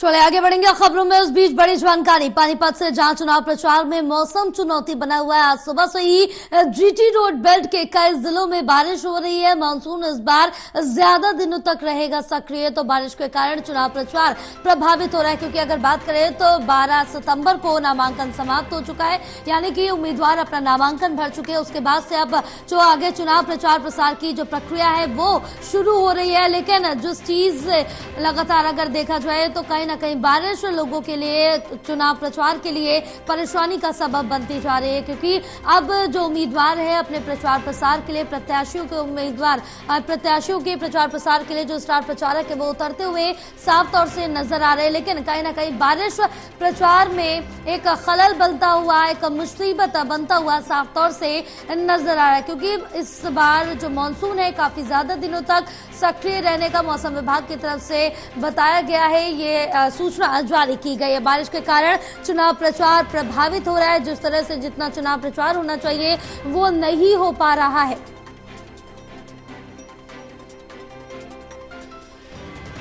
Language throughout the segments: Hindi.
चले आगे बढ़ेंगे खबरों में। उस बीच बड़ी जानकारी पानीपत से, जहां चुनाव प्रचार में मौसम चुनौती बना हुआ है। आज सुबह से ही जीटी रोड बेल्ट के कई जिलों में बारिश हो रही है। मानसून इस बार ज्यादा दिनों तक रहेगा सक्रिय, तो बारिश के कारण चुनाव प्रचार प्रभावित हो रहा है। क्योंकि अगर बात करें तो 12 सितंबर को नामांकन समाप्त हो चुका है, यानी कि उम्मीदवार अपना नामांकन भर चुके हैं। उसके बाद से अब जो आगे चुनाव प्रचार प्रसार की जो प्रक्रिया है वो शुरू हो रही है। लेकिन जिस चीज लगातार अगर देखा जाए तो कहीं न कहीं बारिश लोगों के लिए चुनाव प्रचार के लिए परेशानी का सबब बनती जा रही है। क्योंकि अब जो उम्मीदवार है अपने प्रचार प्रसार के लिए, प्रत्याशियों के प्रचार प्रसार के लिए जो स्टार प्रचारक है वो उतरते हुए साफ तौर से नजर आ रहे हैं। लेकिन कहीं न कहीं बारिश प्रचार में एक खलल बनता हुआ, एक मुसीबत बनता हुआ साफ तौर से नजर आ रहा है। क्योंकि इस बार जो मानसून है काफी ज्यादा दिनों तक सक्रिय रहने का मौसम विभाग की तरफ से बताया गया है। ये सूचना जारी की गई है। बारिश के कारण चुनाव प्रचार प्रभावित हो रहा है। जिस तरह से जितना चुनाव प्रचार होना चाहिए वो नहीं हो पा रहा है।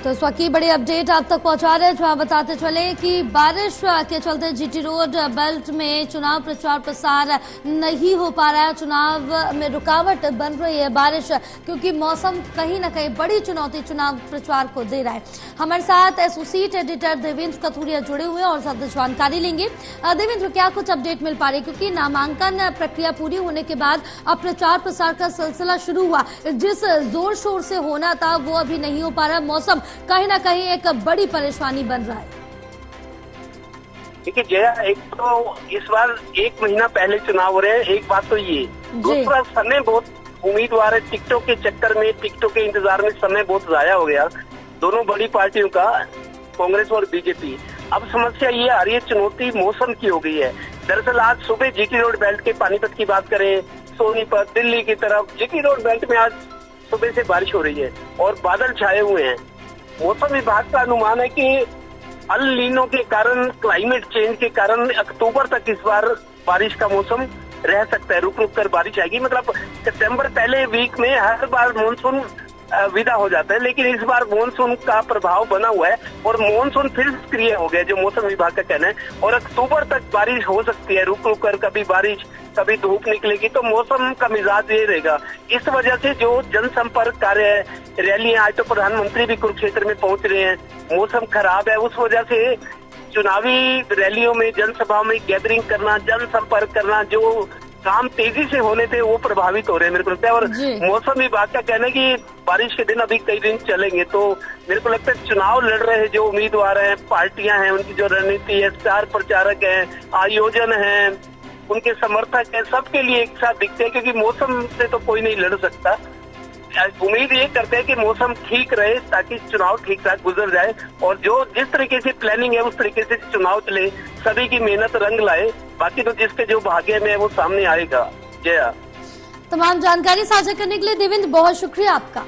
तो इस वक्त की बड़ी अपडेट आप तक पहुंचा रहे हैं, जहां बताते चले कि बारिश के चलते जीटी रोड बेल्ट में चुनाव प्रचार प्रसार नहीं हो पा रहा है। चुनाव में रुकावट बन रही है बारिश, क्योंकि मौसम कहीं ना कहीं बड़ी चुनौती चुनाव प्रचार को दे रहा है। हमारे साथ एसोसिएट एडिटर देवेंद्र कथुरिया जुड़े हुए हैं और ज्यादा जानकारी लेंगे। देवेंद्र, क्या कुछ अपडेट मिल पा रही है? क्योंकि नामांकन प्रक्रिया पूरी होने के बाद अब प्रचार प्रसार का सिलसिला शुरू हुआ, जिस जोर शोर से होना था वो अभी नहीं हो पा रहा। मौसम कहीं ना कहीं एक बड़ी परेशानी बन रहा है। देखिए जया, एक तो इस बार 1 महीना पहले चुनाव हो रहे हैं, एक बात तो ये। दूसरा, समय बहुत उम्मीदवार है, टिकटों के चक्कर में, टिकटों के इंतजार में समय बहुत जाया हो गया दोनों बड़ी पार्टियों का, कांग्रेस और बीजेपी। अब समस्या ये आ रही है, चुनौती मौसम की हो गई है। दरअसल आज सुबह जीटी रोड बेल्ट के पानीपत की बात करें, सोनीपत, दिल्ली की तरफ जीटी रोड बेल्ट में आज सुबह से बारिश हो रही है और बादल छाए हुए हैं। मौसम विभाग का अनुमान है कि अल नीनो के कारण, क्लाइमेट चेंज के कारण अक्टूबर तक इस बार बारिश का मौसम रह सकता है। रुक रुक कर बारिश आएगी। मतलब सितंबर पहले वीक में हर बार मानसून विदा हो जाता है, लेकिन इस बार मानसून का प्रभाव बना हुआ है और मानसून फिर सक्रिय हो गया, जो मौसम विभाग का कहना है। और अक्टूबर तक बारिश हो सकती है, रुक रुक कर, कभी बारिश कभी धूप निकलेगी। तो मौसम का मिजाज ये रहेगा। इस वजह से जो जनसंपर्क कार्य है, रैलियां, आज तो प्रधानमंत्री भी कुरुक्षेत्र में पहुंच रहे हैं, मौसम खराब है, उस वजह से चुनावी रैलियों में, जनसभाओं में गैदरिंग करना, जनसंपर्क करना, जो काम तेजी से होने थे वो प्रभावित हो रहे हैं मेरे को लगता है। और मौसम विभाग का कहना है कि बारिश के दिन अभी कई दिन चलेंगे। तो मेरे को लगता है चुनाव लड़ रहे जो उम्मीदवार हैं, पार्टियां हैं, उनकी जो रणनीति है, स्टार प्रचारक हैं, आयोजन है, उनके समर्थक हैं, सबके लिए एक साथ दिखते हैं। क्योंकि मौसम से तो कोई नहीं लड़ सकता। उम्मीद ये करते हैं कि मौसम ठीक रहे ताकि चुनाव ठीक ठाक गुजर जाए और जो जिस तरीके से प्लानिंग है उस तरीके से चुनाव चले, सभी की मेहनत रंग लाए। बाकी तो जिसके जो भाग्य में है वो सामने आएगा। जया, तमाम जानकारी साझा करने के लिए देवेंद्र बहुत शुक्रिया आपका।